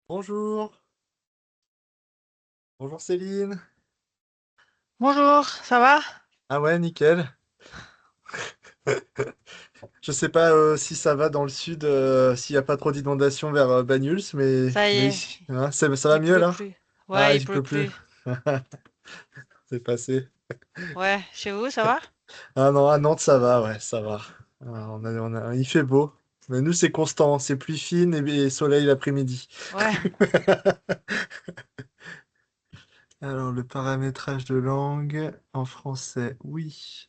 Bonjour, bonjour Céline. Bonjour, ça va? Ah ouais, nickel. Je sais pas si ça va dans le sud, s'il n'y a pas trop d'inondations vers Banyuls, Ça y mais est, ici, hein, ça va il mieux pleut là? plus. Ah, Ouais, il il pleut pleut plus. plus. C'est passé. Ouais, chez vous, ça va? Ah non, à Nantes, ça va, ouais, ça va. Ah, il fait beau. Mais nous, c'est constant, c'est pluie fine et soleil l'après-midi. Ouais. Alors, le paramétrage de langue en français, oui.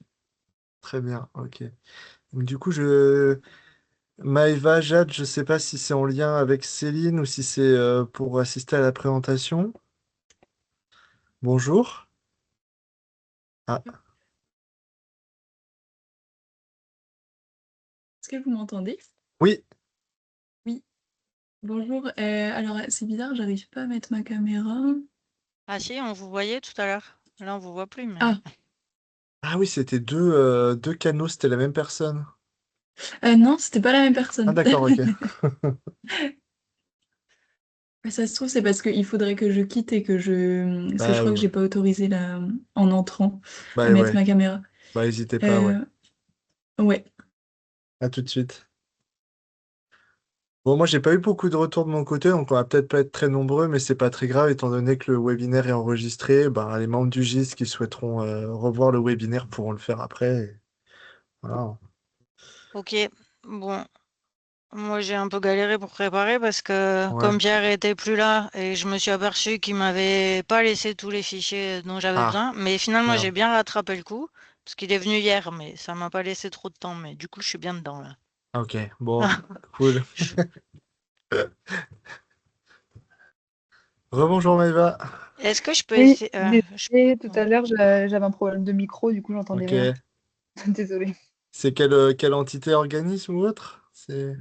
Très bien, ok. Donc, du coup, Maëva, Jade, je sais pas si c'est en lien avec Céline ou si c'est pour assister à la présentation. Bonjour. Ah, Est-ce que vous m'entendez? oui. Oui, bonjour. Alors, c'est bizarre, j'arrive pas à mettre ma caméra. Ah si, on vous voyait tout à l'heure. Là, on vous voit plus, mais... Ah, Ah oui, c'était deux canaux, c'était la même personne. non, c'était pas la même Ah personne. d'accord, ok. Mais ça se trouve, c'est parce qu'il faudrait que je quitte et que parce que je Bah, crois que j'ai pas autorisé en entrant à mettre ouais. ma caméra. Bah, n'hésitez pas, ouais. Euh, ouais. À tout de suite. Bon, moi, j'ai pas eu beaucoup de retours de mon côté, donc on va peut-être pas être très nombreux, mais c'est pas très grave, étant donné que le webinaire est enregistré. Bah, les membres du GIS qui souhaiteront revoir le webinaire pourront le faire après. Voilà. Ok, bon. Moi, j'ai un peu galéré pour préparer parce que Ouais. comme Pierre était plus là et je me suis aperçu qu'il m'avait pas laissé tous les fichiers dont j'avais Ah, besoin, mais finalement, j'ai merde. bien rattrapé le coup parce qu'il est venu hier, mais ça m'a pas laissé trop de temps, mais du coup, je suis bien dedans là. Ok, bon, cool. Je- Rebonjour Maëva. Est-ce que je peux Oui, essayer... désolée, tout à l'heure, j'avais un problème de micro, du coup, j'entendais rien. Ok. Désolée. C'est quelle entité, organisme ou autre? C'est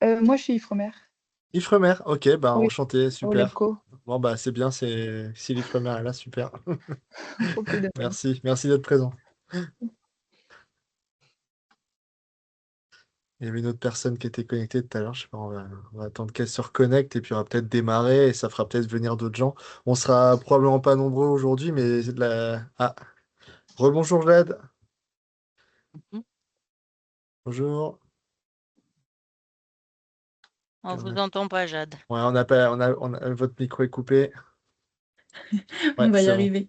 Moi, je suis Ifremer. Ifremer. Ok, bah Oui, enchanté, au super. Lebco. Bon bah c'est bien, c'est si l'Ifremer est là, super. Ok, de même. Merci d'être présent. Il y avait une autre personne qui était connectée tout à l'heure, je sais pas, on va attendre qu'elle se reconnecte et puis on va peut-être démarrer et ça fera peut-être venir d'autres gens. On sera probablement pas nombreux aujourd'hui, mais Ah, rebonjour Jade. Mhm. Bonjour. On vous entend pas, Jade. Ouais, on a pas, votre micro est coupé. Ouais, On va y c'est bon. arriver.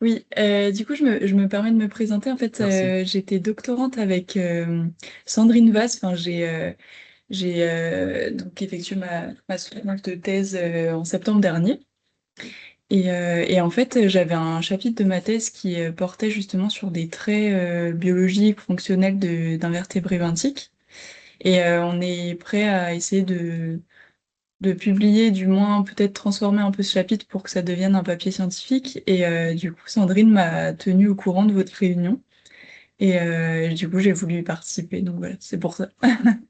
Oui, du coup, je me permets de me présenter. En fait, Merci. j'étais doctorante avec Sandrine Vasse. Enfin, j'ai donc effectué ma soutenance de thèse en septembre dernier. Et en fait, j'avais un chapitre de ma thèse qui portait justement sur des traits biologiques, fonctionnels d'invertébrés benthiques. Et on est prêt à essayer de publier, du moins peut-être transformer un peu ce chapitre pour que ça devienne un papier scientifique. Et du coup, Sandrine m'a tenue au courant de votre réunion. Et du coup, j'ai voulu y participer. Donc voilà, c'est pour ça.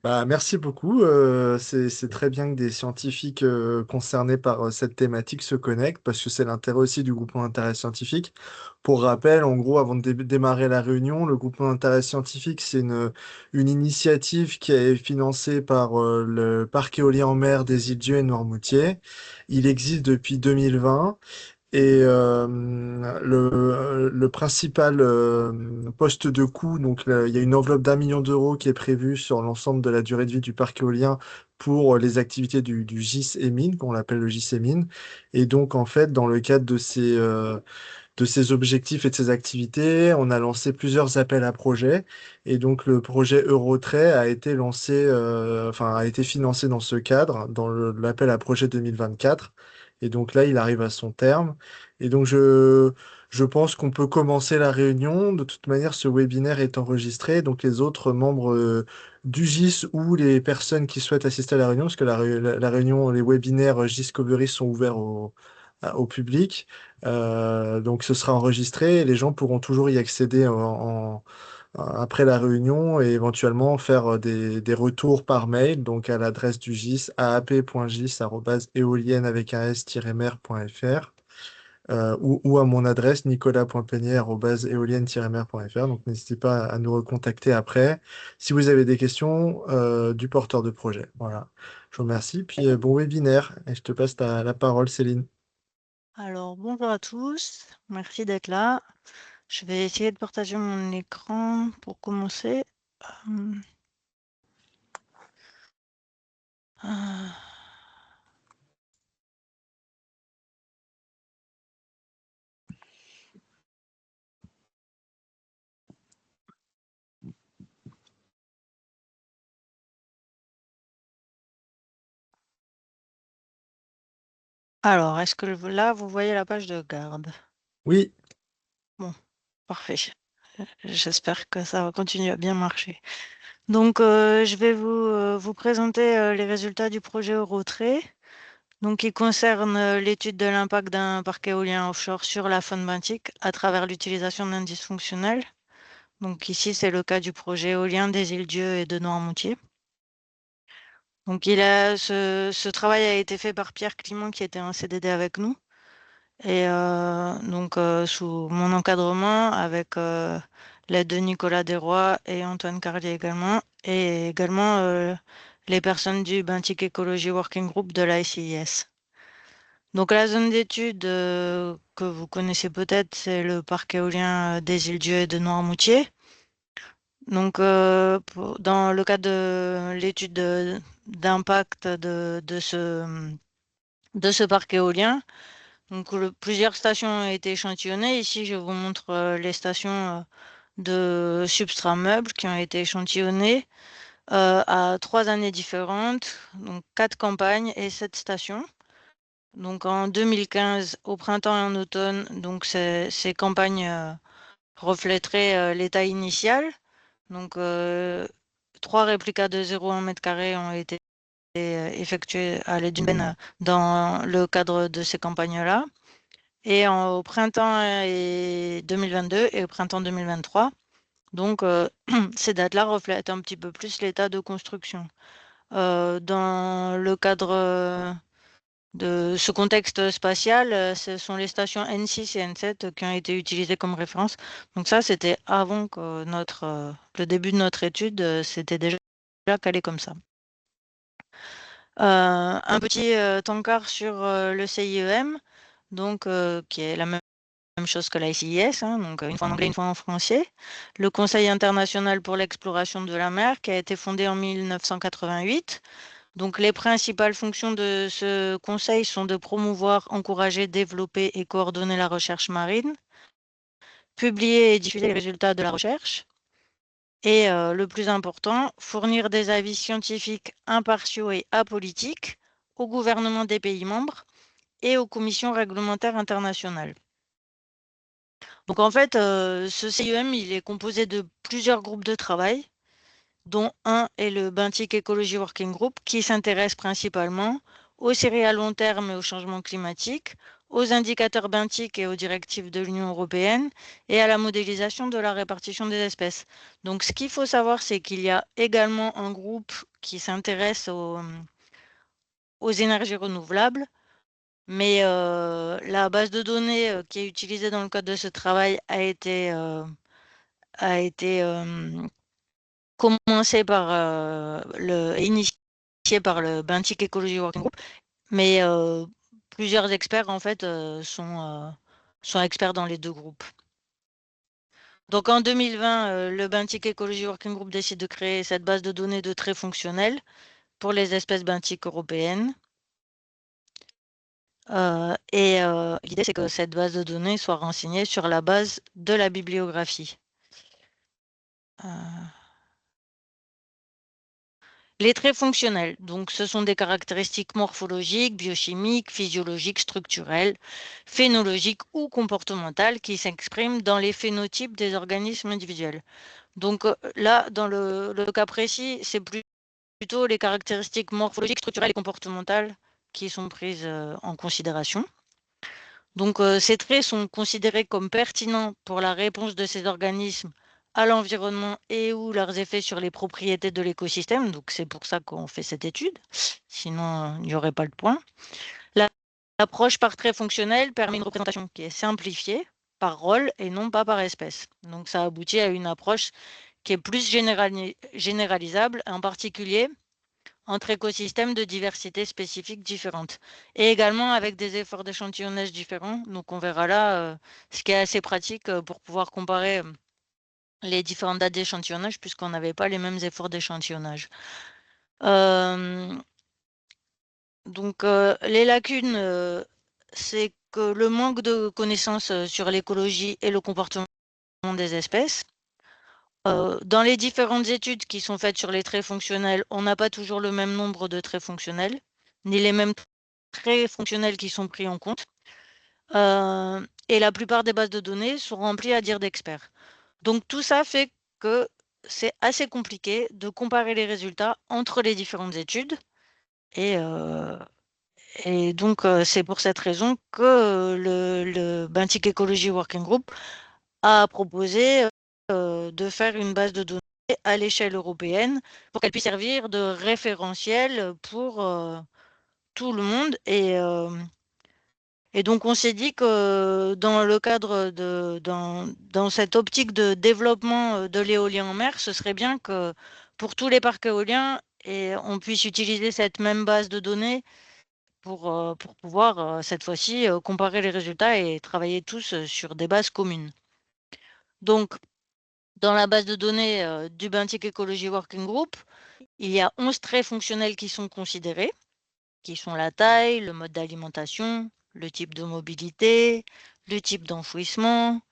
Bah, merci beaucoup. C'est très bien que des scientifiques concernés par cette thématique se connectent parce que c'est l'intérêt aussi du groupement d'intérêt scientifique. Pour rappel, en gros, avant de démarrer la réunion, le groupement d'intérêt scientifique, c'est une initiative qui est financée par le parc éolien en mer des îles Dieu et Noirmoutier. Il existe depuis 2020. Et le principal poste de coût, donc il y a une enveloppe d'1 million d'euros qui est prévue sur l'ensemble de la durée de vie du parc éolien pour les activités du GIS Emine, qu'on l'appelle le GIS Emine. Et donc en fait, dans le cadre de ces objectifs et de ces activités, on a lancé plusieurs appels à projets. Et donc le projet Eurotrait a été lancé, enfin a été financé dans ce cadre, dans l'appel à projet 2024. Et donc là, il arrive à son terme. Et donc je pense qu'on peut commencer la réunion. De toute manière, ce webinaire est enregistré. Donc les autres membres du GIS ou les personnes qui souhaitent assister à la réunion, parce que la réunion, les webinaires Giscovery sont ouverts au public. Donc ce sera enregistré et les gens pourront toujours y accéder après la réunion et éventuellement faire des retours par mail, donc à l'adresse du GIS, aap.gis@éolienne avec un s-mer.fr. ou à mon adresse nicolas.peignet@éolienne-mer.fr. Donc n'hésitez pas à nous recontacter après si vous avez des questions du porteur de projet. Voilà. Je vous remercie. Puis bon webinaire. Et je te passe la parole, Céline. Alors, bonjour à tous. Merci d'être là. Je vais essayer de partager mon écran pour commencer. Hum, ah. Alors, est-ce que là, vous voyez la page de garde? Oui. Bon, parfait. J'espère que ça va continuer à bien marcher. Donc, je vais vous présenter les résultats du projet Eurotrait. Donc, qui concerne l'étude de l'impact d'un parc éolien offshore sur la faune benthique à travers l'utilisation d'indices fonctionnels. Donc, ici, c'est le cas du projet éolien des Îles-Dieu et de Noirmoutier. Donc, ce travail a été fait par Pierre Clément, qui était en CDD avec nous. Et donc, sous mon encadrement, avec l'aide de Nicolas Desrois et Antoine Carlier également, et également les personnes du Benthique Ecology Working Group de la SIS. Donc, la zone d'étude que vous connaissez peut-être, c'est le parc éolien des Îles-Dieu et de Noirmoutier. Donc, dans le cadre de l'étude d'impact de ce parc éolien, donc, plusieurs stations ont été échantillonnées. Ici, je vous montre les stations de substrat meuble qui ont été échantillonnées à 3 années différentes, donc 4 campagnes et 7 stations. Donc, en 2015, au printemps et en automne, donc ces campagnes reflèteraient l'état initial. Donc, 3 réplicas de 0,1 m² ont été effectués à l'aide d'une benne dans le cadre de ces campagnes-là. Et au printemps 2022 et au printemps 2023. Donc, ces dates-là reflètent un petit peu plus l'état de construction. Dans le cadre de ce contexte spatial, ce sont les stations N6 et N7 qui ont été utilisées comme référence. Donc ça, c'était avant que le début de notre étude, c'était déjà calé comme ça. Un petit encart sur le CIEM, donc, qui est la même chose que la SIS, hein, donc une fois en anglais, une fois en français. Le Conseil international pour l'exploration de la mer, qui a été fondé en 1988. Donc, les principales fonctions de ce conseil sont de promouvoir, encourager, développer et coordonner la recherche marine, publier et diffuser les résultats de la recherche, et le plus important, fournir des avis scientifiques impartiaux et apolitiques au gouvernement des pays membres et aux commissions réglementaires internationales. Donc en fait, ce CIEM, il est composé de plusieurs groupes de travail, dont un est le Benthique Ecology Working Group, qui s'intéresse principalement aux séries à long terme et au changement climatique, aux indicateurs benthiques et aux directives de l'Union européenne, et à la modélisation de la répartition des espèces. Donc ce qu'il faut savoir, c'est qu'il y a également un groupe qui s'intéresse aux énergies renouvelables, mais la base de données qui est utilisée dans le cadre de ce travail a été commencée par initiée par le Benthique Ecology Working Group, mais plusieurs experts en fait sont experts dans les deux groupes. Donc en 2020, le Benthique Ecology Working Group décide de créer cette base de données de traits fonctionnels pour les espèces benthiques européennes. Et l'idée, c'est que cette base de données soit renseignée sur la base de la bibliographie. Les traits fonctionnels, donc ce sont des caractéristiques morphologiques, biochimiques, physiologiques, structurelles, phénologiques ou comportementales qui s'expriment dans les phénotypes des organismes individuels. Donc là, dans le cas précis, c'est plutôt les caractéristiques morphologiques, structurelles et comportementales qui sont prises en considération. Donc, ces traits sont considérés comme pertinents pour la réponse de ces organismes à l'environnement et ou leurs effets sur les propriétés de l'écosystème. Donc, c'est pour ça qu'on fait cette étude. Sinon, il n'y aurait pas le point. La L'approche par trait fonctionnel permet une représentation qui est simplifiée par rôle et non pas par espèce. Donc ça aboutit à une approche qui est plus généralisable, en particulier entre écosystèmes de diversité spécifique différentes, et également avec des efforts d'échantillonnage différents. Donc on verra là ce qui est assez pratique pour pouvoir comparer les différentes dates d'échantillonnage, puisqu'on n'avait pas les mêmes efforts d'échantillonnage. Donc les lacunes, c'est que le manque de connaissances sur l'écologie et le comportement des espèces. Dans les différentes études qui sont faites sur les traits fonctionnels, on n'a pas toujours le même nombre de traits fonctionnels, ni les mêmes traits fonctionnels qui sont pris en compte. Et la plupart des bases de données sont remplies à dire d'experts. Donc tout ça fait que c'est assez compliqué de comparer les résultats entre les différentes études. Et donc c'est pour cette raison que le Bentic Ecology Working Group a proposé de faire une base de données à l'échelle européenne pour qu'elle puisse servir de référentiel pour tout le monde. Et donc, on s'est dit que dans le cadre dans cette optique de développement de l'éolien en mer, ce serait bien que pour tous les parcs éoliens, on puisse utiliser cette même base de données pour pouvoir, cette fois-ci, comparer les résultats et travailler tous sur des bases communes. Donc, dans la base de données du Bentic Ecology Working Group, il y a 11 traits fonctionnels qui sont considérés, qui sont la taille, le mode d'alimentation, le type de mobilité, le type d'enfouissement,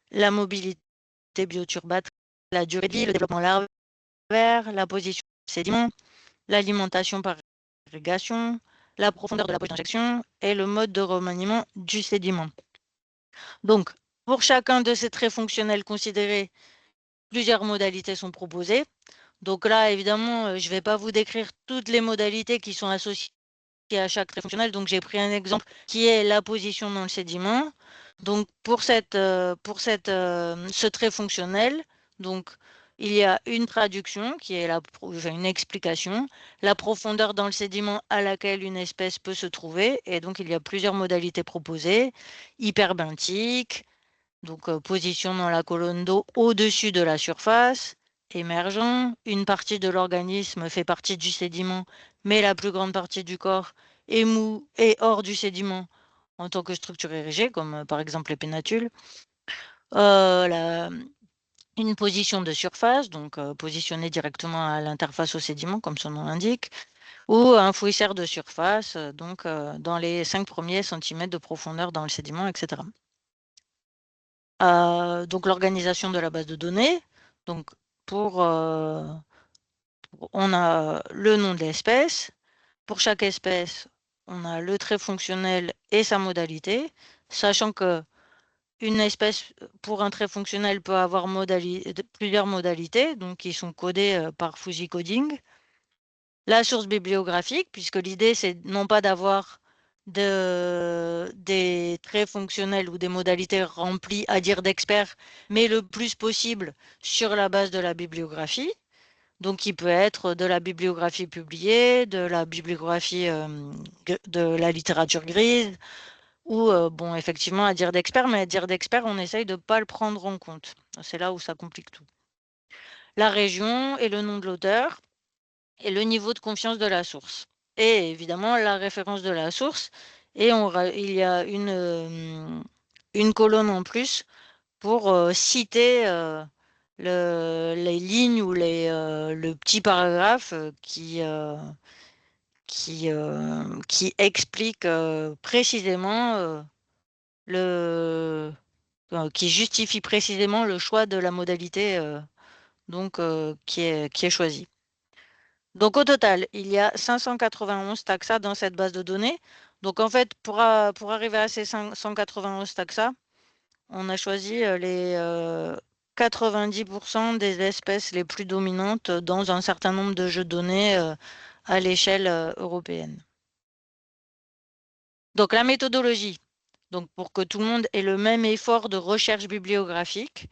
la mobilité bioturbatrice, la durée de vie, le développement larvaire, la position du sédiment, l'alimentation par irrigation, la profondeur de la poche d'injection et le mode de remaniement du sédiment. Donc, pour chacun de ces traits fonctionnels considérés, plusieurs modalités sont proposées. Donc là, évidemment, je ne vais pas vous décrire toutes les modalités qui sont associées à chaque trait fonctionnel. Donc, j'ai pris un exemple qui est la position dans le sédiment. Donc, pour ce trait fonctionnel, donc, il y a une traduction qui est une explication, la profondeur dans le sédiment à laquelle une espèce peut se trouver. Et donc, il y a plusieurs modalités proposées, hyperbentique, donc position dans la colonne d'eau au-dessus de la surface, émergent, une partie de l'organisme fait partie du sédiment, mais la plus grande partie du corps est mou et hors du sédiment en tant que structure érigée, comme par exemple les pénatules. Une position de surface, donc positionnée directement à l'interface au sédiment, comme son nom l'indique, ou un fouissaire de surface, donc dans les 5 premiers centimètres de profondeur dans le sédiment, etc. Donc l'organisation de la base de données. Donc on a le nom de l'espèce. Pour chaque espèce, on a le trait fonctionnel et sa modalité, sachant que une espèce pour un trait fonctionnel peut avoir plusieurs modalités, donc qui sont codées par Fuzzy Coding. La source bibliographique, puisque l'idée c'est non pas d'avoir des traits fonctionnels ou des modalités remplies à dire d'experts, mais le plus possible sur la base de la bibliographie. Donc, il peut être de la bibliographie publiée, de la bibliographie de la littérature grise, ou, bon, effectivement, à dire d'experts, mais à dire d'experts, on essaye de ne pas le prendre en compte. C'est là où ça complique tout. La région et le nom de l'auteur et le niveau de confiance de la source. Et évidemment, la référence de la source. Et il y a une colonne en plus pour citer les lignes ou le petit paragraphe qui explique précisément qui justifie précisément le choix de la modalité qui est choisie. Donc, au total, il y a 591 taxa dans cette base de données. Donc, en fait, pour arriver à ces 591 taxa, on a choisi les 90% des espèces les plus dominantes dans un certain nombre de jeux de données à l'échelle européenne. Donc, la méthodologie. Donc, pour que tout le monde ait le même effort de recherche bibliographique,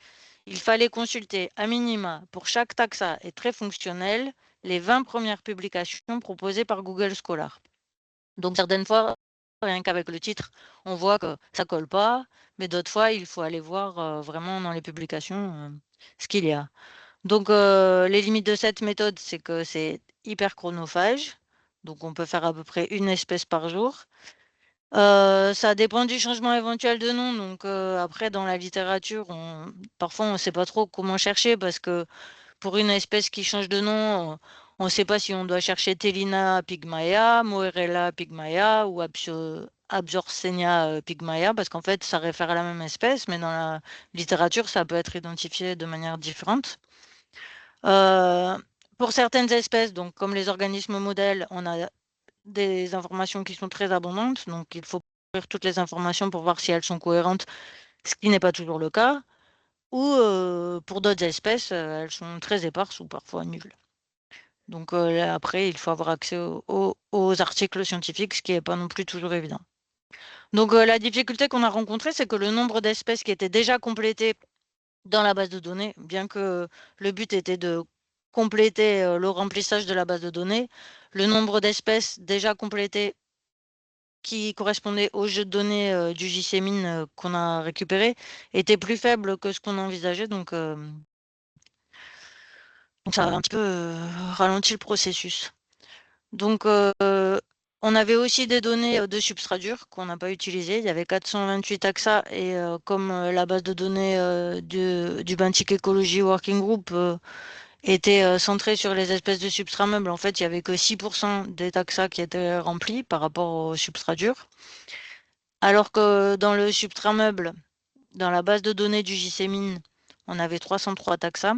il fallait consulter à minima pour chaque taxa et trait fonctionnel les 20 premières publications proposées par Google Scholar. Donc, certaines fois, rien qu'avec le titre, on voit que ça colle pas, mais d'autres fois, il faut aller voir vraiment dans les publications ce qu'il y a. Donc, les limites de cette méthode, c'est que c'est hyper chronophage. Donc, on peut faire à peu près une espèce par jour. Ça dépend du changement éventuel de nom. Donc, après, dans la littérature, parfois, on ne sait pas trop comment chercher parce que pour une espèce qui change de nom, on ne sait pas si on doit chercher Tellina pygmaea, Moerella pygmaea ou Absorcenia pygmaea, parce qu'en fait, ça réfère à la même espèce, mais dans la littérature, ça peut être identifié de manière différente. Pour certaines espèces, donc comme les organismes modèles, on a des informations qui sont très abondantes, donc il faut ouvrir toutes les informations pour voir si elles sont cohérentes, ce qui n'est pas toujours le cas. Ou pour d'autres espèces, elles sont très éparses ou parfois nulles. Donc là, après, il faut avoir accès aux articles scientifiques, ce qui n'est pas non plus toujours évident. Donc la difficulté qu'on a rencontrée, c'est que le nombre d'espèces qui étaient déjà complétées dans la base de données, bien que le but était de compléter le remplissage de la base de données, le nombre d'espèces déjà complétées qui correspondait au jeu de données du JCMIN qu'on a récupéré était plus faible que ce qu'on envisageait. Donc ça a un petit peu ralenti le processus. Donc on avait aussi des données de substrat dur qu'on n'a pas utilisées. Il y avait 428 taxa et comme la base de données du Bentic Ecology Working Group était centrée sur les espèces de substrats meubles, en fait, il n'y avait que 6% des taxa qui étaient remplis par rapport au substrat dur. Alors que dans le substrat meuble, dans la base de données du JCMIN, on avait 303 taxa.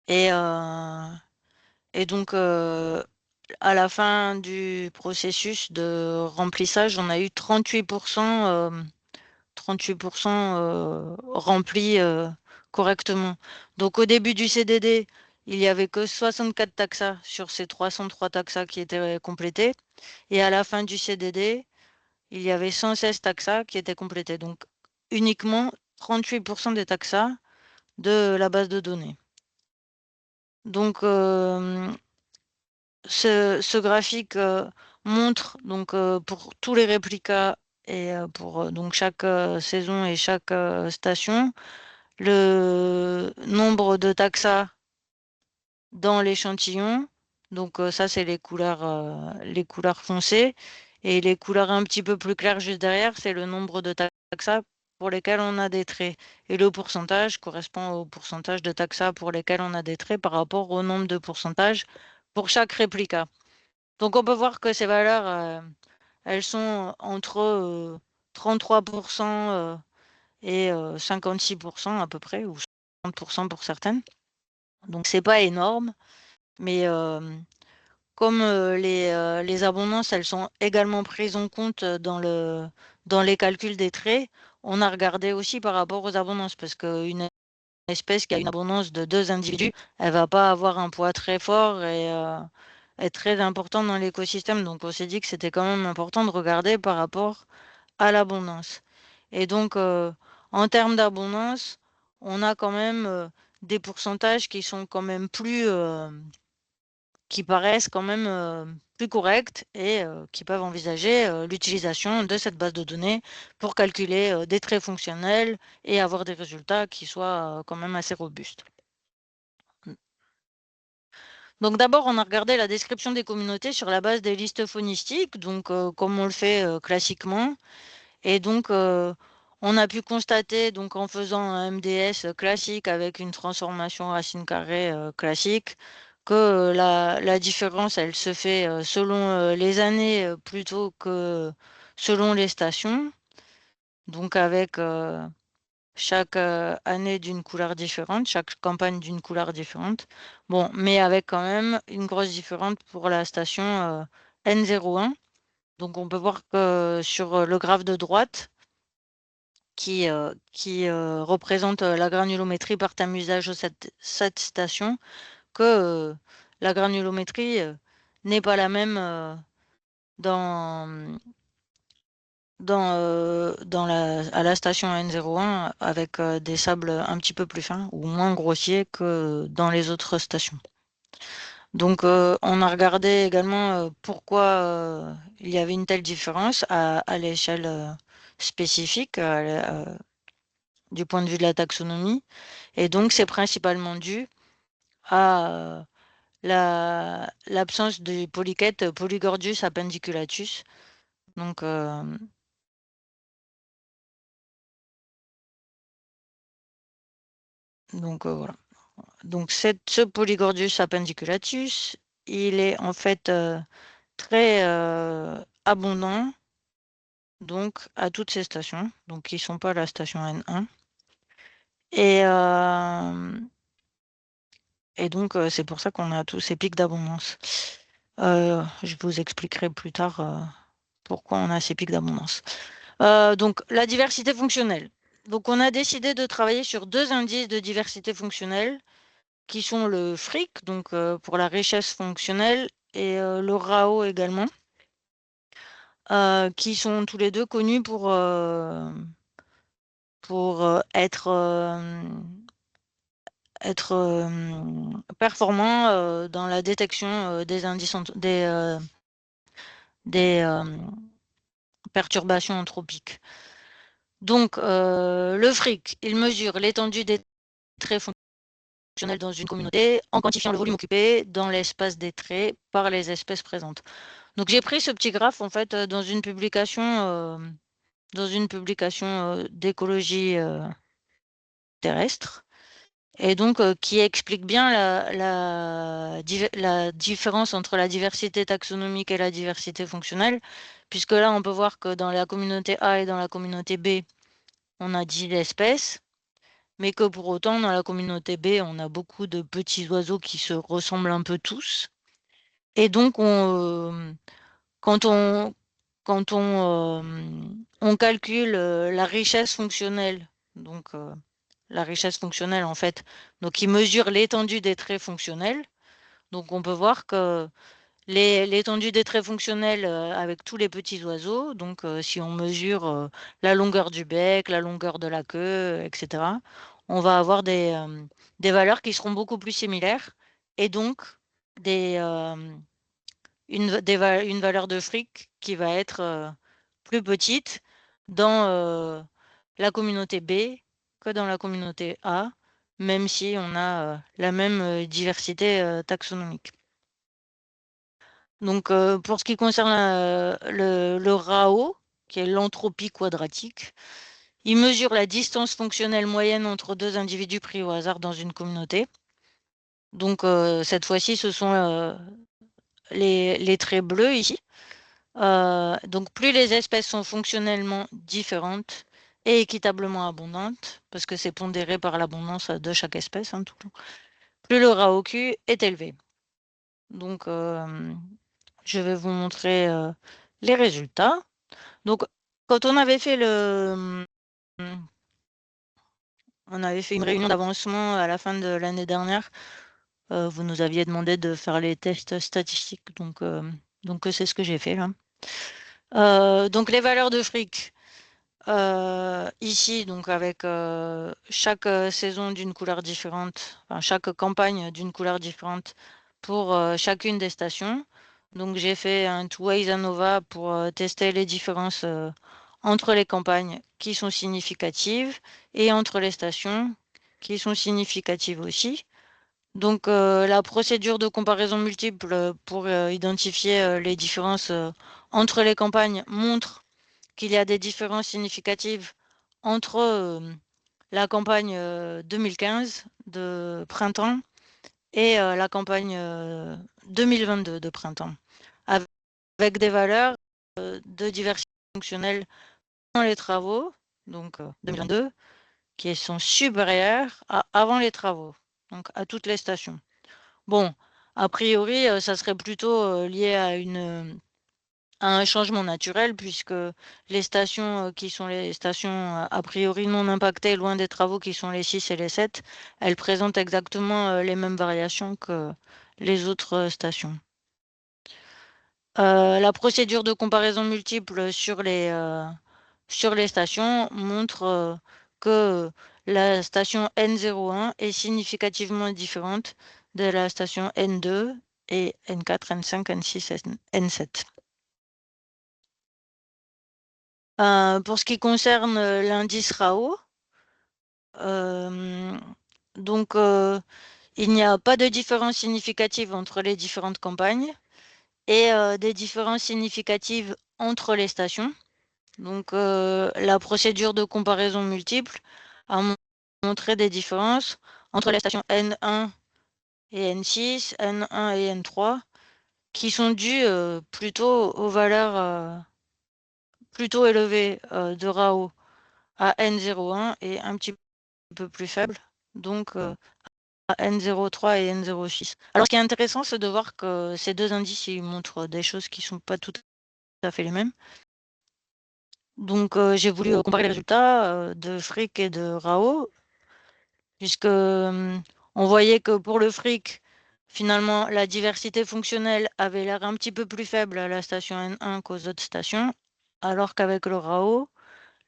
Et donc, à la fin du processus de remplissage, on a eu 38%, 38% remplis correctement. Donc, au début du CDD, il n'y avait que 64 taxa sur ces 303 taxa qui étaient complétés. Et à la fin du CDD, il y avait 116 taxa qui étaient complétés. Donc, uniquement 38% des taxa de la base de données. Donc, ce graphique montre donc pour tous les réplicas et pour donc chaque saison et chaque station, le nombre de taxa dans l'échantillon. Donc ça, c'est les couleurs foncées. Et les couleurs un petit peu plus claires juste derrière, c'est le nombre de taxa pour lesquels on a des traits. Et le pourcentage correspond au pourcentage de taxa pour lesquels on a des traits par rapport au nombre de pourcentage pour chaque réplica. Donc on peut voir que ces valeurs, elles sont entre 33% et 56% à peu près, ou 60% pour certaines. Donc c'est pas énorme, mais comme les abondances, elles sont également prises en compte dans les calculs des traits, on a regardé aussi par rapport aux abondances, parce qu'une espèce qui a une abondance de 2 individus, elle va pas avoir un poids très fort et être très important dans l'écosystème. Donc on s'est dit que c'était quand même important de regarder par rapport à l'abondance. Et donc en termes d'abondance, on a quand même des pourcentages qui sont quand même qui paraissent quand même plus corrects et qui peuvent envisager l'utilisation de cette base de données pour calculer des traits fonctionnels et avoir des résultats qui soient quand même assez robustes. Donc d'abord, on a regardé la description des communautés sur la base des listes phonistiques, donc comme on le fait classiquement. Et donc, on a pu constater, donc en faisant un MDS classique avec une transformation racine carrée classique, que la différence, elle se fait selon les années plutôt que selon les stations. Donc avec chaque année d'une couleur différente, chaque campagne d'une couleur différente. Bon, mais avec quand même une grosse différence pour la station N01. Donc on peut voir que sur le graphe de droite, qui représente la granulométrie par thème usage de cette station, que la granulométrie n'est pas la même dans, à la station N01 avec des sables un petit peu plus fins ou moins grossiers que dans les autres stations. Donc, on a regardé également pourquoi il y avait une telle différence à l'échelle spécifique du point de vue de la taxonomie. Et donc, c'est principalement dû à l'absence du polychète Polygordius appendiculatus. Donc, voilà. Donc, ce Polygordius appendiculatus, il est en fait très abondant donc à toutes ces stations, donc qui ne sont pas la station N1. Et donc, c'est pour ça qu'on a tous ces pics d'abondance. Je vous expliquerai plus tard pourquoi on a ces pics d'abondance. Donc, la diversité fonctionnelle. Donc, on a décidé de travailler sur 2 indices de diversité fonctionnelle qui sont le FRIC, donc pour la richesse fonctionnelle, et le RAO également, qui sont tous les deux connus pour être performants dans la détection des indices, des perturbations anthropiques. Donc, le FRIC, il mesure l'étendue des traits fonctionnels dans une communauté en quantifiant le volume occupé dans l'espace des traits par les espèces présentes. Donc, j'ai pris ce petit graphe en fait dans une publication d'écologie terrestre, et donc qui explique bien la différence entre la diversité taxonomique et la diversité fonctionnelle, puisque là, on peut voir que dans la communauté A et dans la communauté B, on a 10 espèces, mais que pour autant, dans la communauté B, on a beaucoup de petits oiseaux qui se ressemblent un peu tous. Et donc, quand on calcule la richesse fonctionnelle, donc la richesse fonctionnelle en fait, donc il mesure l'étendue des traits fonctionnels. Donc on peut voir que l'étendue des traits fonctionnels avec tous les petits oiseaux, donc si on mesure la longueur du bec, la longueur de la queue, etc., on va avoir des valeurs qui seront beaucoup plus similaires, et donc une valeur de fric qui va être plus petite dans la communauté B que dans la communauté A, même si on a la même diversité taxonomique. Donc, pour ce qui concerne le RAO, qui est l'entropie quadratique, il mesure la distance fonctionnelle moyenne entre 2 individus pris au hasard dans une communauté. Donc, cette fois-ci, ce sont les traits bleus ici. Donc, plus les espèces sont fonctionnellement différentes et équitablement abondantes, parce que c'est pondéré par l'abondance de chaque espèce, hein, plus le RAOQ est élevé. Donc, je vais vous montrer les résultats. Donc, quand on avait fait une réunion d'avancement à la fin de l'année dernière, vous nous aviez demandé de faire les tests statistiques. Donc c'est ce que j'ai fait là. Donc, les valeurs de fric. Ici, donc avec chaque saison d'une couleur différente, enfin, chaque campagne d'une couleur différente pour chacune des stations. Donc j'ai fait un two-ways ANOVA pour tester les différences entre les campagnes qui sont significatives et entre les stations qui sont significatives aussi. Donc la procédure de comparaison multiple pour identifier les différences entre les campagnes montre qu'il y a des différences significatives entre la campagne 2015 de printemps et la campagne 2022 de printemps, avec des valeurs de diversité fonctionnelle dans les travaux, donc 2022, qui sont supérieures à avant les travaux, donc à toutes les stations. Bon, a priori, ça serait plutôt lié à un changement naturel, puisque les stations qui sont les stations a priori non impactées, loin des travaux qui sont les 6 et les 7, elles présentent exactement les mêmes variations que les autres stations. La procédure de comparaison multiple sur les stations montre que la station N01 est significativement différente de la station N2 et N4, N5, N6, N7. Pour ce qui concerne l'indice RAO, donc il n'y a pas de différence significative entre les différentes campagnes et des différences significatives entre les stations. Donc la procédure de comparaison multiple a montré des différences entre les stations N1 et N6, N1 et N3, qui sont dues plutôt aux valeurs plutôt élevées de RAO à N01 et un petit peu plus faibles, donc à N03 et N06. Alors ce qui est intéressant, c'est de voir que ces deux indices ils montrent des choses qui ne sont pas tout à fait les mêmes. Donc j'ai voulu comparer les résultats de fric et de RAO, puisque on voyait que pour le fric, finalement, la diversité fonctionnelle avait l'air un petit peu plus faible à la station N1 qu'aux autres stations, alors qu'avec le RAO,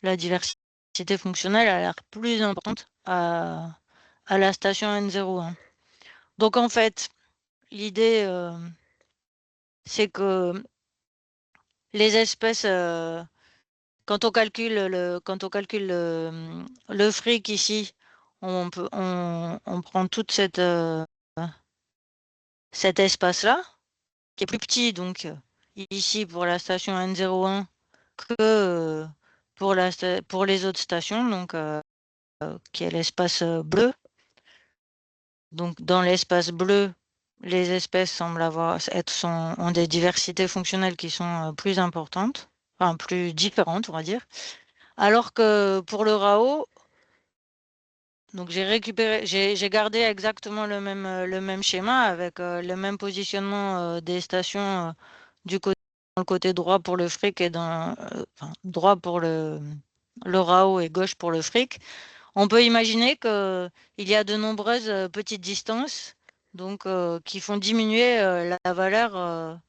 la diversité fonctionnelle a l'air plus importante à la station N01. Donc en fait, l'idée, c'est que les espèces, quand on calcule le fric ici, on prend toute cet espace-là, qui est plus petit, donc ici pour la station N01 que pour les autres stations, donc qui est l'espace bleu. Donc dans l'espace bleu, les espèces semblent ont des diversités fonctionnelles qui sont plus importantes, enfin plus différentes, on va dire. Alors que pour le RAO, donc j'ai gardé exactement le même schéma avec le même positionnement des stations dans le côté droit pour le fric et droit pour le RAO et gauche pour le fric. On peut imaginer qu'il y a de nombreuses petites distances donc, qui font diminuer la valeur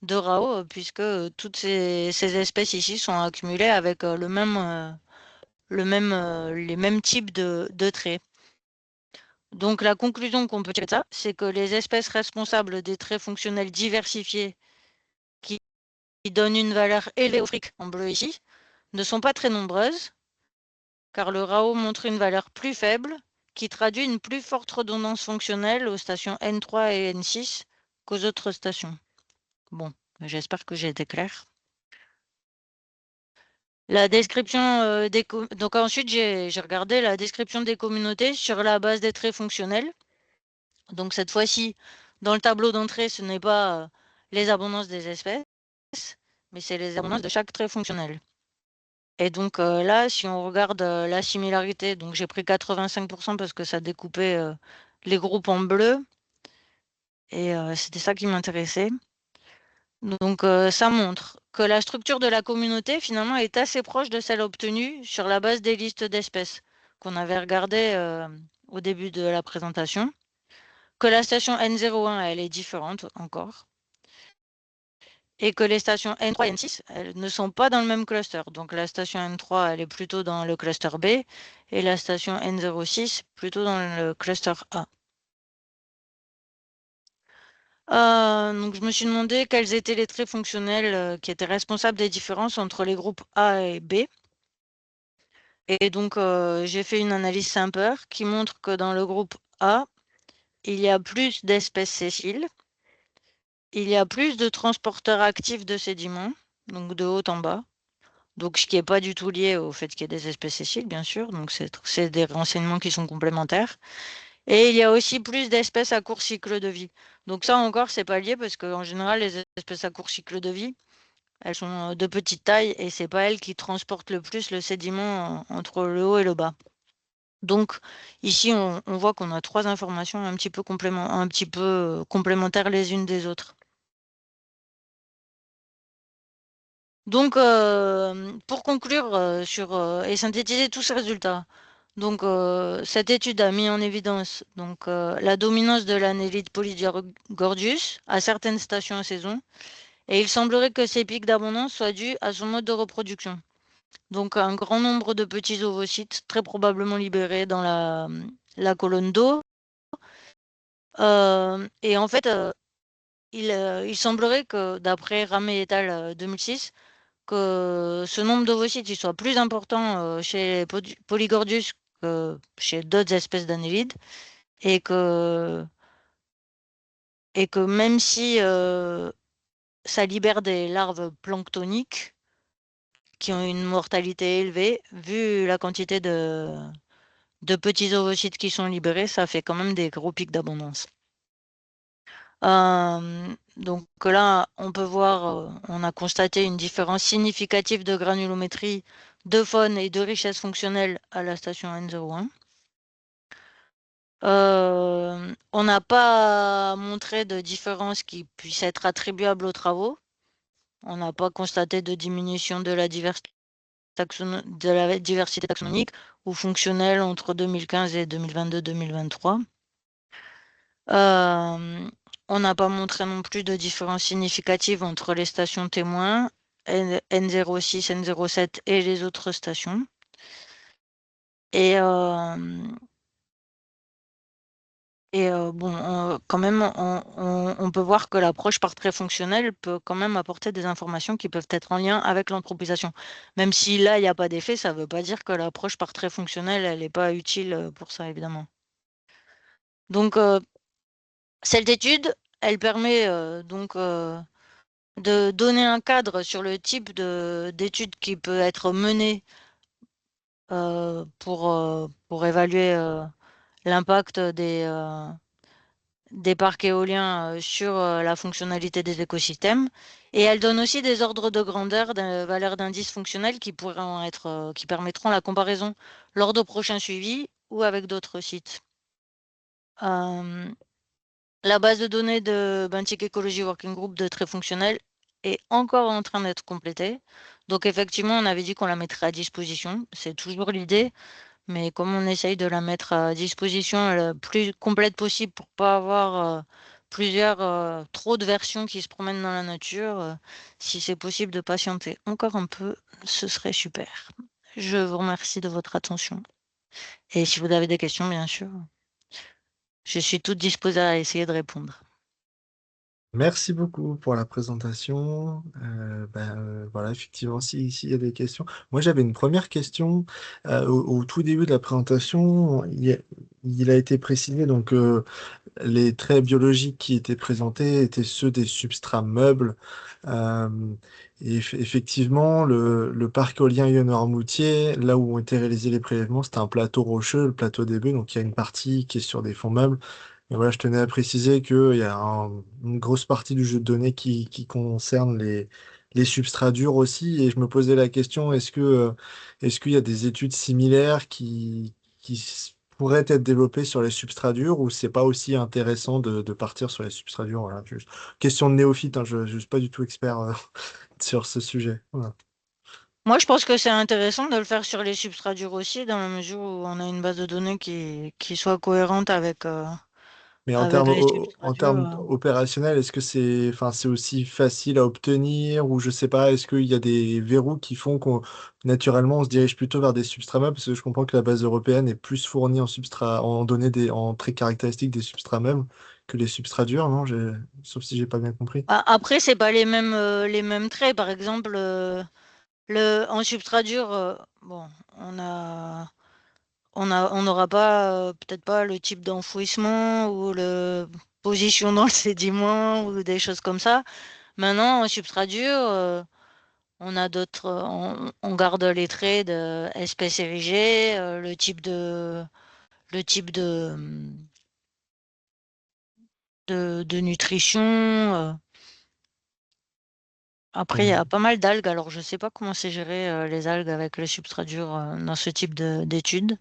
de RAO puisque toutes ces espèces ici sont accumulées avec les mêmes types de traits. Donc la conclusion qu'on peut tirer de ça, c'est que les espèces responsables des traits fonctionnels diversifiés qui donnent une valeur élevée au fric en bleu ici, ne sont pas très nombreuses, car le RAO montre une valeur plus faible qui traduit une plus forte redondance fonctionnelle aux stations N3 et N6 qu'aux autres stations. Bon, j'espère que j'ai été claire. La description donc ensuite j'ai regardé la description des communautés sur la base des traits fonctionnels. Donc cette fois-ci, dans le tableau d'entrée, ce n'est pas les abondances des espèces, mais c'est les abondances de chaque trait fonctionnel. Et donc là, si on regarde la similarité, donc j'ai pris 85% parce que ça découpait les groupes en bleu. Et c'était ça qui m'intéressait. Donc ça montre que la structure de la communauté, finalement, est assez proche de celle obtenue sur la base des listes d'espèces qu'on avait regardées au début de la présentation. Que la station N01, elle est différente encore. Et que les stations N3 et N6, elles ne sont pas dans le même cluster. Donc la station N3, elle est plutôt dans le cluster B et la station N06 plutôt dans le cluster A. Donc je me suis demandé quels étaient les traits fonctionnels qui étaient responsables des différences entre les groupes A et B. Et donc j'ai fait une analyse Simper qui montre que dans le groupe A, il y a plus d'espèces sessiles. Il y a plus de transporteurs actifs de sédiments, donc de haut en bas. Donc, ce qui n'est pas du tout lié au fait qu'il y ait des espèces sessiles, bien sûr. Donc, c'est des renseignements qui sont complémentaires. Et il y a aussi plus d'espèces à court cycle de vie. Donc, ça encore, c'est pas lié parce qu'en général, les espèces à court cycle de vie, elles sont de petite taille et c'est pas elles qui transportent le plus le sédiment entre le haut et le bas. Donc, ici, on voit qu'on a trois informations un petit peu complémentaires les unes des autres. Donc, pour conclure et synthétiser tous ces résultats, donc, cette étude a mis en évidence donc, la dominance de l'annélide Polygordius à certaines stations à saison, et il semblerait que ces pics d'abondance soient dus à son mode de reproduction. Donc, un grand nombre de petits ovocytes, très probablement libérés dans la colonne d'eau. Et en fait, il semblerait que, d'après Ramey et al. 2006, que ce nombre d'ovocytes il soit plus important chez les Polygordius que chez d'autres espèces d'annélides, et que, même si ça libère des larves planctoniques qui ont une mortalité élevée, vu la quantité de petits ovocytes qui sont libérés, ça fait quand même des gros pics d'abondance. Donc là, on peut voir, on a constaté une différence significative de granulométrie, de faune et de richesse fonctionnelle à la station N01. On n'a pas montré de différence qui puisse être attribuable aux travaux. On n'a pas constaté de diminution de la diversité taxonomique ou fonctionnelle entre 2015 et 2022-2023. On n'a pas montré non plus de différence significative entre les stations témoins, N06, N07 et les autres stations. Et bon, quand même, on peut voir que l'approche par trait fonctionnel peut quand même apporter des informations qui peuvent être en lien avec l'anthropisation. Même si là, il n'y a pas d'effet, ça ne veut pas dire que l'approche par trait fonctionnel, elle n'est pas utile pour ça, évidemment. Donc, cette étude, elle permet donc de donner un cadre sur le type d'étude qui peut être menée pour évaluer l'impact des parcs éoliens sur la fonctionnalité des écosystèmes. Et elle donne aussi des ordres de grandeur, des valeurs d'indice fonctionnels qui qui permettront la comparaison lors de prochains suivis ou avec d'autres sites. La base de données de Bentic Ecology Working Group de traits fonctionnels est encore en train d'être complétée. Donc effectivement, on avait dit qu'on la mettrait à disposition. C'est toujours l'idée, mais comme on essaye de la mettre à disposition le plus complète possible pour pas avoir trop de versions qui se promènent dans la nature, si c'est possible de patienter encore un peu, ce serait super. Je vous remercie de votre attention. Et si vous avez des questions, bien sûr, je suis toute disposée à essayer de répondre. Merci beaucoup pour la présentation. Voilà, effectivement, s'il y a des questions. Moi, j'avais une première question. Au tout début de la présentation, il a été précisé, donc les traits biologiques qui étaient présentés étaient ceux des substrats meubles. Euh, Effectivement, le parc éolien Yonne-Armoutier, là où ont été réalisés les prélèvements, c'était un plateau rocheux, le plateau des Bœufs, donc il y a une partie qui est sur des fonds meubles. Et voilà, je tenais à préciser qu'il y a une grosse partie du jeu de données qui concerne les substrats durs aussi. Et je me posais la question, est-ce qu'il y a des études similaires qui pourraient être développées sur les substrats durs ou c'est pas aussi intéressant de partir sur les substrats durs? Voilà, question de néophyte, hein, je ne suis pas du tout expert sur ce sujet. Voilà. Moi, je pense que c'est intéressant de le faire sur les substrats durs aussi, dans la mesure où on a une base de données qui soit cohérente Mais avec les substrats en termes durs. opérationnels, est-ce que c'est aussi facile à obtenir ou je sais pas, est-ce qu'il y a des verrous qui font qu'on naturellement on se dirige plutôt vers des substrats meubles parce que je comprends que la base européenne est plus fournie en substrats, en données en traits caractéristiques des substrats meubles que les substrats durs, non? Sauf si j'ai pas bien compris. Après, c'est pas les mêmes traits. Par exemple, en substrat dur, bon, on n'aura pas, peut-être pas le type d'enfouissement ou le position dans le sédiment ou des choses comme ça. Maintenant, en substrat dur, on a d'autres, on garde les traits de espèce érigée, le type de nutrition. Après, il y a Mhm. pas mal d'algues, alors je ne sais pas comment c'est géré les algues avec le substrat dur dans ce type d'études.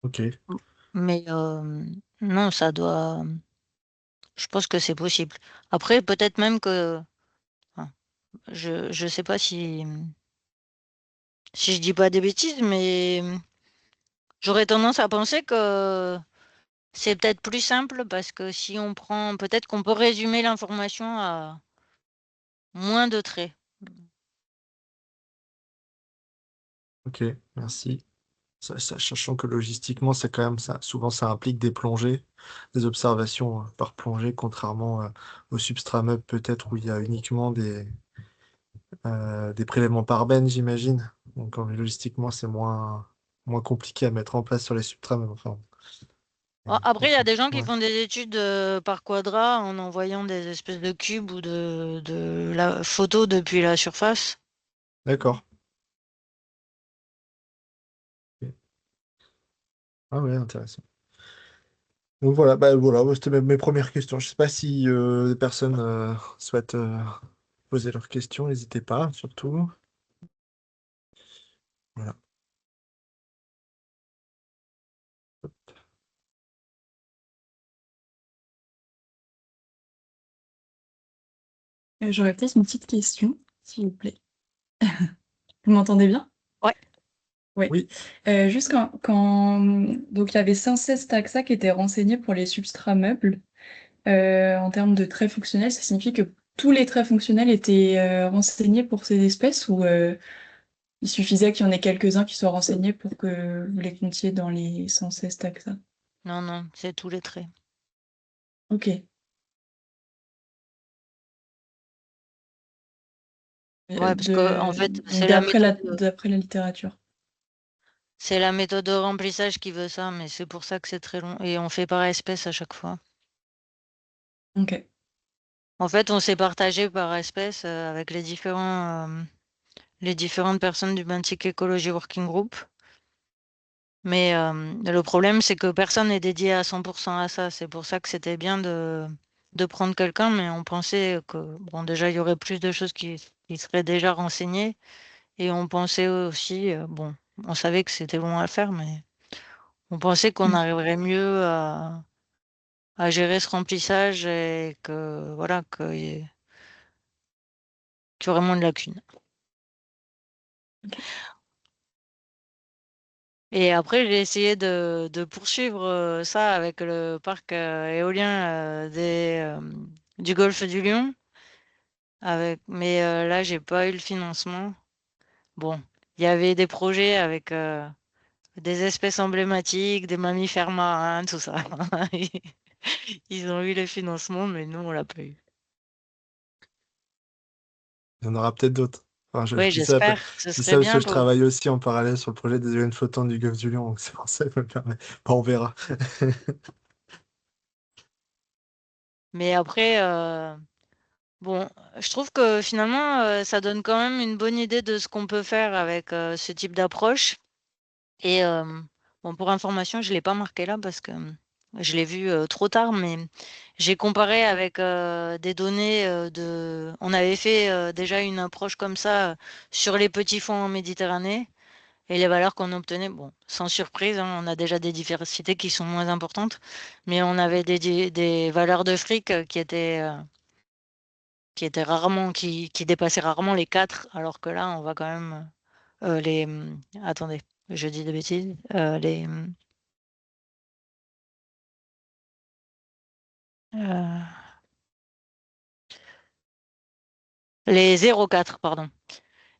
Ok, Mais non, je pense que c'est possible. Après, peut-être même que, enfin, je ne sais pas si je dis pas des bêtises, mais j'aurais tendance à penser que c'est peut-être plus simple parce que si on prend, peut-être qu'on peut résumer l'information à moins de traits. ok, merci. Sachant que logistiquement, c'est quand même ça. Souvent, ça implique des plongées, des observations par plongée, contrairement au substrat peut-être où il y a uniquement des prélèvements par benne, j'imagine. Donc, logistiquement, c'est moins compliqué à mettre en place sur les substrats. Enfin, Après, il y a des gens qui ouais. font des études par quadrat en envoyant des espèces de cubes ou de la photo depuis la surface. D'accord. Ok. Ah ouais, intéressant. Donc voilà, c'était mes premières questions. Je sais pas si des personnes souhaitent poser leurs questions, n'hésitez pas, surtout. Voilà. J'aurais peut-être une petite question, s'il vous plaît. Vous m'entendez bien? Ouais. Oui. Oui, Juste donc il y avait 116 taxa qui étaient renseignés pour les substrats meubles. En termes de traits fonctionnels, ça signifie que tous les traits fonctionnels étaient renseignés pour ces espèces ou il suffisait qu'il y en ait quelques-uns qui soient renseignés pour que vous les comptiez dans les 116 taxa? Non, non, c'est tous les traits. Ok. Ouais, parce que en fait, Donc d'après la littérature. c'est la méthode de remplissage qui veut ça, mais c'est pour ça que c'est très long. Et on fait par espèce à chaque fois. Ok. En fait, on s'est partagé par espèce avec les différentes personnes du Benthic Ecology Working Group. Mais le problème, c'est que personne n'est dédié à 100% à ça. C'est pour ça que c'était bien de prendre quelqu'un, mais on pensait que, bon, déjà, il y aurait plus de choses qui seraient déjà renseignées. Et on pensait aussi, bon, on savait que c'était long à faire, mais on pensait qu'on Mm. arriverait mieux à gérer ce remplissage et que, voilà, qu'il y aurait moins de lacunes. Ok. Et après, j'ai essayé de poursuivre ça avec le parc éolien du Golfe du Lion. Mais là, j'ai pas eu le financement. Bon, il y avait des projets avec des espèces emblématiques, des mammifères marins, tout ça. Ils ont eu le financement, mais nous, on l'a pas eu. il y en aura peut-être d'autres. Enfin, je Oui, dis ça, j'espère. Ce je dis serait ça parce que bien je pour. travaille aussi en parallèle sur le projet des éoliennes flottantes du Golfe du Lion, donc c'est pour ça que je me permets. Bon, on verra. Mais après, bon, je trouve que finalement, ça donne quand même une bonne idée de ce qu'on peut faire avec ce type d'approche. Et bon, pour information, je ne l'ai pas marqué là parce que je l'ai vu trop tard, mais j'ai comparé avec des données On avait fait déjà une approche comme ça sur les petits fonds en Méditerranée et les valeurs qu'on obtenait, bon, sans surprise, hein, on a déjà des diversités qui sont moins importantes, mais on avait des valeurs de fric qui étaient rarement, qui dépassaient rarement les 4, alors que là, on va quand même attendez, je dis des bêtises. Euh, les 0,4, pardon.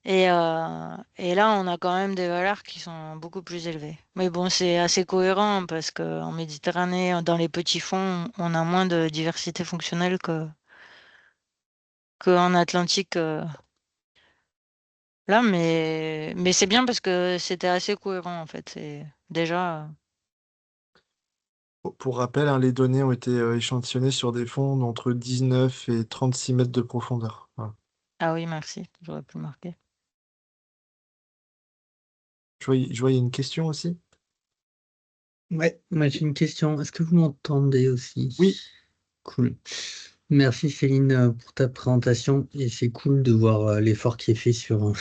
Et là, on a quand même des valeurs qui sont beaucoup plus élevées. Mais bon, c'est assez cohérent parce qu'en Méditerranée, dans les petits fonds, on a moins de diversité fonctionnelle qu'en Atlantique. Là, mais c'est bien parce que c'était assez cohérent en fait. C'est déjà. Pour rappel, hein, les données ont été échantillonnées sur des fonds d'entre 19 et 36 mètres de profondeur. Voilà. Ah oui, merci. J'aurais pu le marquer. Je vois, il y a une question aussi. Ouais, moi j'ai une question. Est-ce que vous m'entendez aussi? Oui, Cool. Merci Céline pour ta présentation et c'est cool de voir l'effort qui est fait sur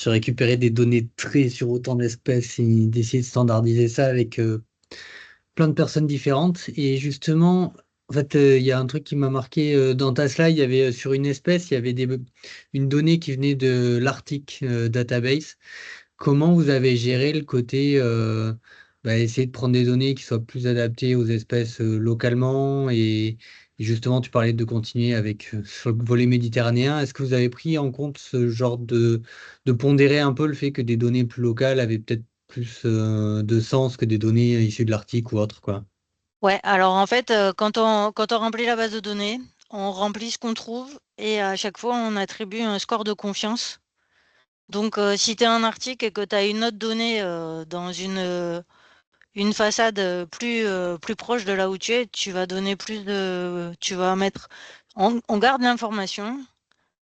récupérer des données de traits sur autant d'espèces et d'essayer de standardiser ça avec plein de personnes différentes. Et justement, en fait, il y a un truc qui m'a marqué dans ta slide, il y avait sur une espèce, il y avait une donnée qui venait de l'Arctic Database. Comment vous avez géré le côté essayer de prendre des données qui soient plus adaptées aux espèces localement et justement tu parlais de continuer avec sur le volet méditerranéen. Est-ce que vous avez pris en compte ce genre de pondérer un peu le fait que des données plus locales avaient peut-être plus de sens que des données issues de l'article ou autre, quoi. Ouais, alors en fait, quand on remplit la base de données, on remplit ce qu'on trouve et à chaque fois, on attribue un score de confiance. Donc, si tu as un article et que tu as une autre donnée dans une façade plus proche de là où tu es, tu vas donner plus de. Tu vas mettre. On garde l'information,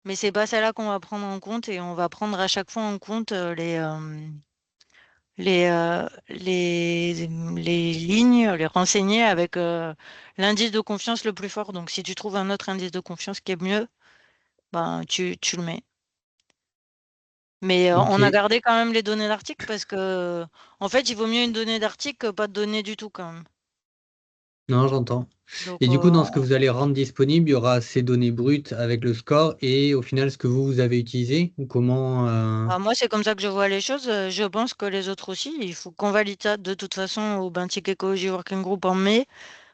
mais c'est pas celle-là qu'on va prendre en compte et on va prendre à chaque fois en compte les lignes, les renseigner avec l'indice de confiance le plus fort. Donc, si tu trouves un autre indice de confiance qui est mieux, ben, tu le mets. Mais Ok, on a gardé quand même les données d'article parce que, en fait, il vaut mieux une donnée d'article que pas de données du tout quand même. non, j'entends. Donc, Et du coup, dans ce que vous allez rendre disponible, il y aura ces données brutes avec le score et au final, ce que vous avez utilisé ou comment moi, c'est comme ça que je vois les choses. Je pense que les autres aussi, il faut qu'on valide ça de toute façon au Bentic Ecology Working Group en mai.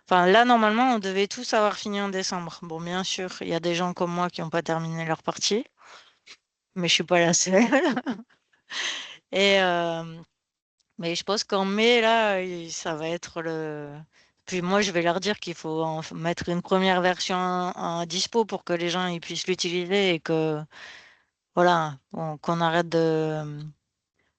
Enfin, là, normalement, on devait tous avoir fini en décembre. Bon, bien sûr, il y a des gens comme moi qui n'ont pas terminé leur partie, mais je suis pas la seule. Et, mais je pense qu'en mai, là, ça va être le. Puis moi, je vais leur dire qu'il faut mettre une première version en dispo pour que les gens ils puissent l'utiliser et que, voilà, qu'on arrête de.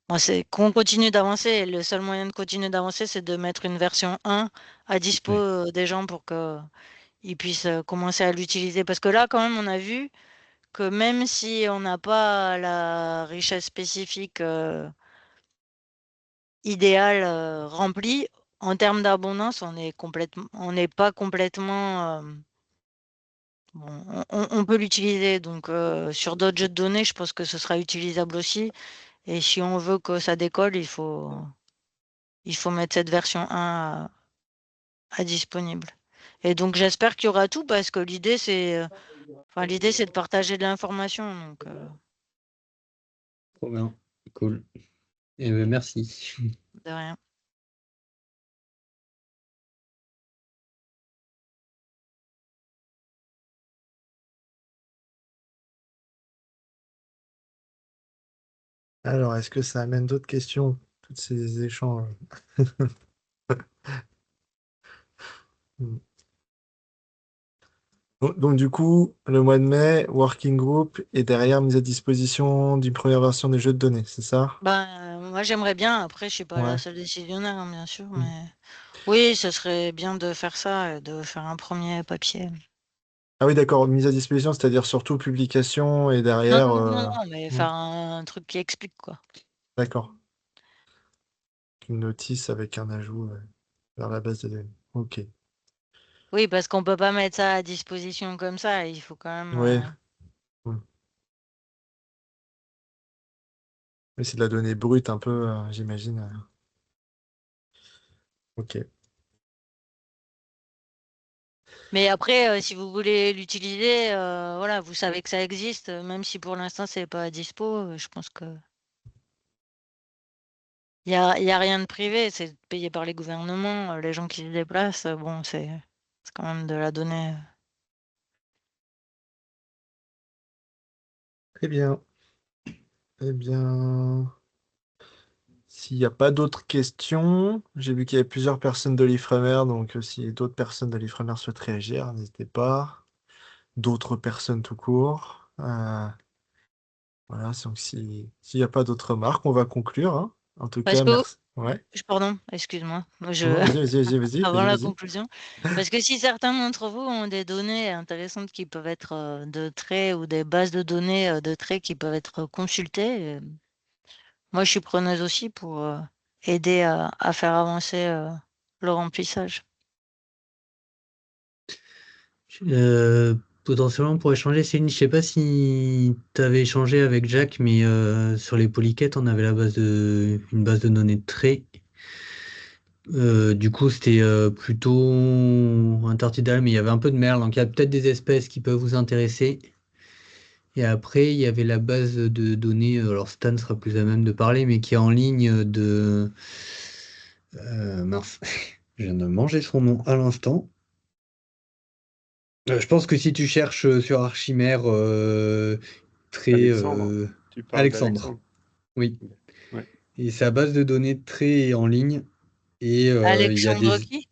Bon, c'est qu'on continue d'avancer. Et le seul moyen de continuer d'avancer, c'est de mettre une version 1 à dispo ouais. des gens pour que ils puissent commencer à l'utiliser. Parce que là, quand même, on a vu que même si on n'a pas la richesse spécifique idéale remplie, en termes d'abondance, on n'est pas complètement. Bon, on peut l'utiliser. Donc, sur d'autres jeux de données, je pense que ce sera utilisable aussi. Et si on veut que ça décolle, il faut mettre cette version 1 à disponible. Et donc, j'espère qu'il y aura tout parce que l'idée, c'est de partager de l'information. Donc, Trop bien, cool. Et merci. de rien. Alors, est-ce que ça amène d'autres questions, tous ces échanges? Hmm. Donc, du coup, le mois de mai, Working Group et derrière mise à disposition d'une première version des jeux de données, c'est ça? Ben, moi, j'aimerais bien. Après, je suis pas la Ouais. seule décisionnaire, hein, bien sûr, Hmm. mais oui, ce serait bien de faire ça, et de faire un premier papier. Ah oui, d'accord, mise à disposition, c'est-à-dire surtout publication et Non, derrière. non, non, non, mais Hmm. faire un truc qui explique, quoi. D'accord. Une notice avec un ajout vers la base de données. Ok. Oui, parce qu'on peut pas mettre ça à disposition comme ça. Il faut quand même. Ouais. Hmm. Oui, c'est de la donnée brute un peu, j'imagine. Ok. Mais après, si vous voulez l'utiliser, voilà, vous savez que ça existe, même si pour l'instant c'est pas à dispo. Je pense que il y a rien de privé. C'est payé par les gouvernements, les gens qui se déplacent. Bon, c'est quand même de la donnée. Très bien. Eh bien, s'il n'y a pas d'autres questions, j'ai vu qu'il y avait plusieurs personnes de l'Ifremer, donc si d'autres personnes de l'Ifremer souhaitent réagir, n'hésitez pas. D'autres personnes tout court. Voilà, donc s'il n'y a pas d'autres remarques, on va conclure, hein. En tout Parce cas, que, merci. Ouais. pardon, excuse-moi, Non, non, vas-y, vas-y, vas-y, vas-y, avant vas-y, la vas-y. conclusion, parce que si certains d'entre vous ont des données intéressantes qui peuvent être de traits ou des bases de données de traits qui peuvent être consultées, moi je suis preneuse aussi pour aider à faire avancer le remplissage. Euh, Potentiellement pour échanger, Céline, je sais pas si tu avais échangé avec Jack, mais sur les polyquettes, on avait une base de données de traits. Du coup, c'était plutôt intertidal, mais il y avait un peu de merle, donc il y a peut-être des espèces qui peuvent vous intéresser. Et après, il y avait la base de données, alors Stan sera plus à même de parler, mais qui est en ligne de... mince, je viens de manger son nom à l'instant. Je pense que si tu cherches sur Archimère, très Alexandre, tu parles Alexandre, d'Alexandre. oui. Ouais. Et c'est à base de données très en ligne. Et il y a Alexandre des qui?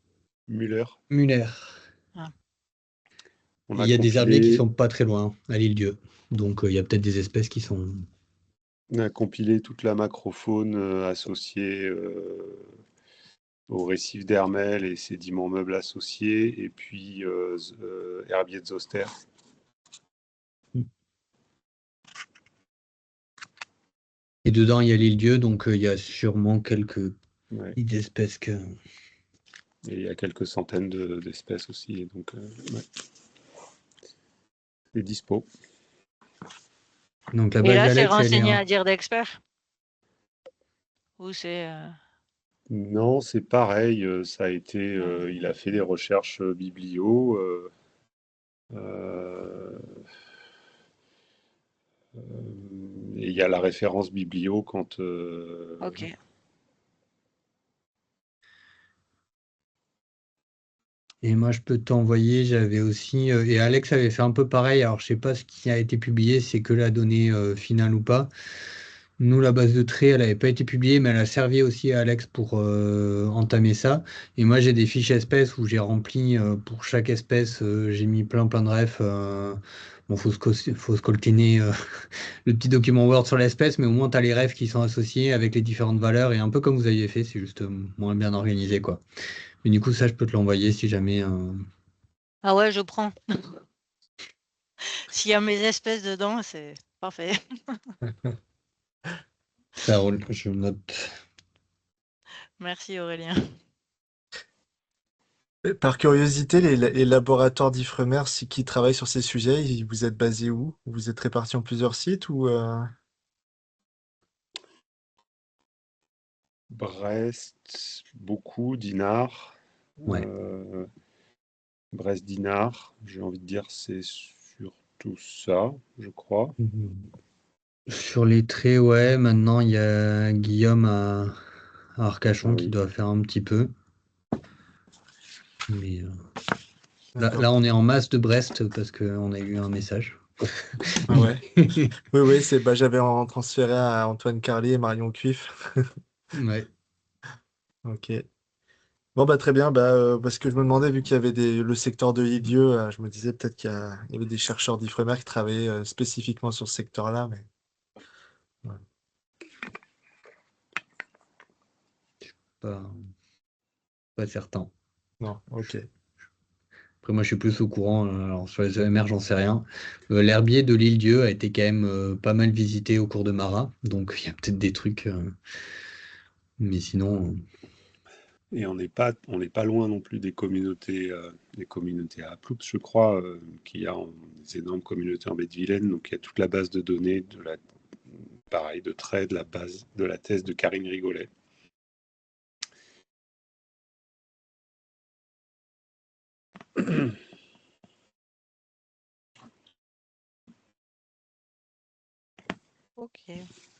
Muller. Muller. Ah. On Il a y a des herbiers qui compilé, sont pas très loin, à l'île-Dieu. Donc il y a peut-être des espèces qui sont. on a compilé toute la macrofaune associée au récif d'Hermel et sédiments meubles associés, et puis herbier de zoster. Et dedans, il y a l'île-Dieu, donc il y a sûrement quelques Ouais. petites espèces que. Et il y a quelques centaines d'espèces aussi. Et donc, ouais. C'est dispo. Donc la Et base là, c'est d'Alex, elle est renseigné un. à dire d'expert? Ou c'est... Non, c'est pareil. Ça a été, il a fait des recherches biblio. Euh, et il y a la référence biblio quand. Ok. Et moi, je peux t'envoyer, j'avais aussi. Et Alex avait fait un peu pareil. Alors, je sais pas ce qui a été publié, c'est que la donnée finale ou pas. Nous, la base de traits, elle n'avait pas été publiée, mais elle a servi aussi à Alex pour entamer ça. Et moi, j'ai des fiches espèces où j'ai rempli pour chaque espèce, j'ai mis plein de refs. Bon, faut se coltiner le petit document Word sur l'espèce, mais au moins, tu as les refs qui sont associés avec les différentes valeurs. Et un peu comme vous aviez fait, c'est juste moins bien organisé, quoi. Mais du coup, ça, je peux te l'envoyer si jamais. Ah ouais, je prends. S'il y a mes espèces dedans, c'est parfait. Ça roule, je note. Merci Aurélien. Par curiosité, les laboratoires d'Ifremer qui travaillent sur ces sujets, vous êtes basés où? Vous êtes répartis en plusieurs sites ou Brest, beaucoup, Dinard. Ouais. Brest, Dinard, j'ai envie de dire, c'est surtout ça, je crois. Sur les traits, ouais, maintenant il y a Guillaume à Arcachon Ah qui oui. doit faire un petit peu. Mais D'accord. là, on est en masse de Brest parce qu'on a eu un message. Ah ouais. Oui, c'est j'avais transféré à Antoine Carlier et Marion Cuif. Ouais. Ok. Bon bah très bien, parce que je me demandais, vu qu'il y avait le secteur de Lisieux, je me disais peut-être il y avait des chercheurs d'Ifremer qui travaillaient spécifiquement sur ce secteur-là, mais ouais. Pas, pas certain. Non, ok. Après, moi, je suis plus au courant. Alors, sur les EMR, j'en sais rien. L'herbier de l'île-Dieu a été quand même pas mal visité au cours de Marat. Donc, il y a peut-être des trucs. Mais sinon. Et on n'est pas loin non plus des communautés à Ploutz, je crois, qui a des énormes communautés en baie de Vilaine. Donc il y a toute la base de données pareil, de traits de la base de la thèse de Karine Rigolet. Ok.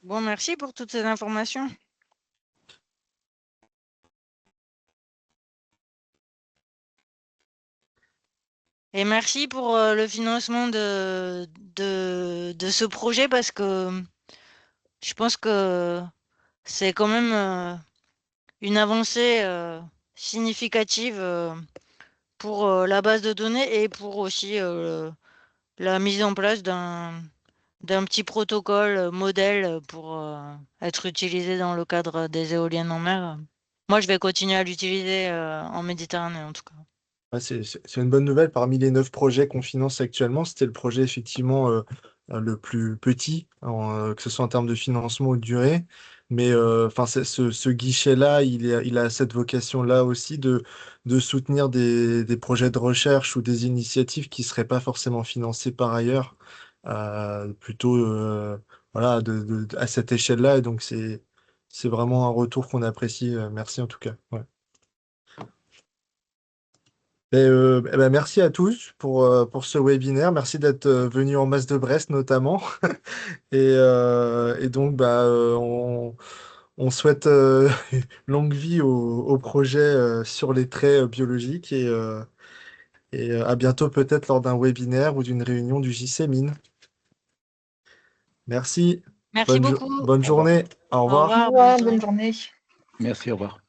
Bon, merci pour toutes ces informations. Et merci pour le financement de ce projet parce que je pense que c'est quand même une avancée significative pour la base de données et pour aussi la mise en place d'un petit protocole modèle pour être utilisé dans le cadre des éoliennes en mer. Moi, je vais continuer à l'utiliser en Méditerranée en tout cas. Ouais, c'est une bonne nouvelle. Parmi les 9 projets qu'on finance actuellement, c'était le projet effectivement le plus petit, que ce soit en termes de financement ou de durée. Mais enfin, ce guichet-là, il a cette vocation-là aussi de soutenir des projets de recherche ou des initiatives qui ne seraient pas forcément financées par ailleurs, plutôt voilà, à cette échelle-là. Et donc, c'est vraiment un retour qu'on apprécie. Merci en tout cas. Ouais. Merci à tous pour ce webinaire. Merci d'être venus en masse de Brest notamment. Et donc, on souhaite longue vie au projet sur les traits biologiques et à bientôt peut-être lors d'un webinaire ou d'une réunion du JC Mines. Merci. Merci beaucoup. Bonne journée. Au Au revoir. revoir. Au revoir, bonne bonne journée. journée. Merci, au revoir.